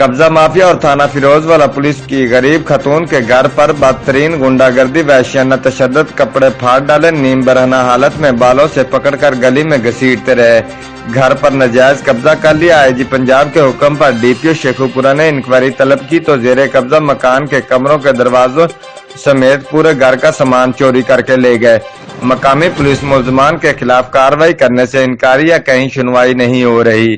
قبضہ مافیا اور تھانہ فیروز والا پولیس کی غریب خاتون کے گھر پر بدترین گنڈا گردی وحشیانہ تشدد، کپڑے پھاڑ ڈالے، نیم برہنہ حالت میں بالوں سے پکڑ کر گلی میں گھسیٹتے رہے، گھر پر ناجائز قبضہ کر لیا۔ آئی جی پنجاب کے حکم پر ڈی پی او شیخو پورہ نے انکوائری طلب کی تو زیر قبضہ مکان کے کمروں کے دروازوں سمیت پورے گھر کا سامان چوری کر کے لے گئے۔ مقامی پولیس ملزمان کے خلاف کارروائی کرنے سے انکاری یا کہیں سنوائی نہیں ہو رہی۔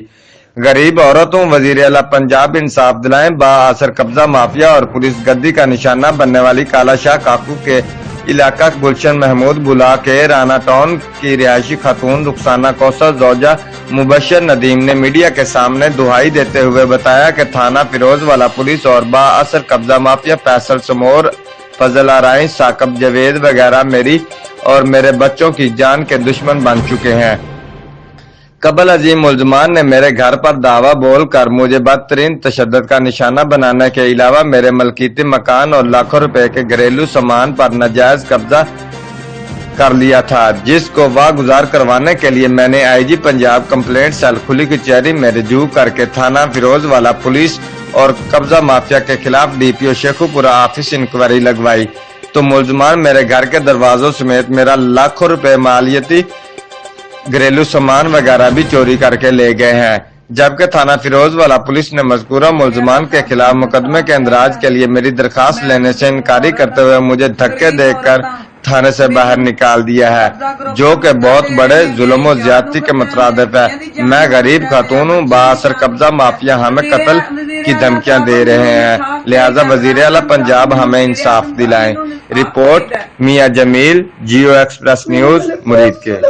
غریب عورتوں وزیر اعلیٰ پنجاب انصاف دلائیں۔ با اثر قبضہ مافیا اور پولیس گدی کا نشانہ بننے والی کالا شاہ کاکو کے علاقہ گلشن محمود بلا کے رانا ٹاؤن کی رہائشی خاتون رخسانہ کوثر زوجہ مبشر ندیم نے میڈیا کے سامنے دہائی دیتے ہوئے بتایا کہ تھانہ فیروز والا پولیس اور با اثر قبضہ مافیا فیصل سمور، فضل آرائیں، ثاقب جاوید وغیرہ میری اور میرے بچوں کی جان کے دشمن بن چکے ہیں۔ قبل ازیں ملزمان نے میرے گھر پر دعویٰ بول کر مجھے بدترین تشدد کا نشانہ بنانے کے علاوہ میرے ملکیتی مکان اور لاکھوں روپے کے گھریلو سامان پر ناجائز قبضہ کر لیا تھا، جس کو واگزار کروانے کے لیے میں نے آئی جی پنجاب کمپلینٹ سیل کھلی کچہری میں رجوع کر کے تھانہ فیروز والا پولیس اور قبضہ مافیا کے خلاف ڈی پی او شیخو پورہ آفس انکوائری لگوائی تو ملزمان میرے گھر کے دروازوں سمیت میرا لاکھوں روپے مالیتی گھریلو سامان وغیرہ بھی چوری کر کے لے گئے ہیں، جبکہ تھانہ فیروز والا پولیس نے مذکورہ ملزمان کے خلاف مقدمے کے اندراج کے لیے میری درخواست لینے سے انکاری کرتے ہوئے مجھے دھکے دے کر تھانے سے باہر نکال دیا ہے، جو کہ بہت بڑے ظلم و زیادتی کے مترادف ہے۔ میں غریب خاتون ہوں، با اثر قبضہ مافیا ہمیں قتل کی دھمکیاں دے رہے ہیں، لہذا وزیر اعلیٰ پنجاب ہمیں انصاف دلائیں۔ رپورٹ میاں جمیل، جیو ایکسپریس نیوز، مرید کے۔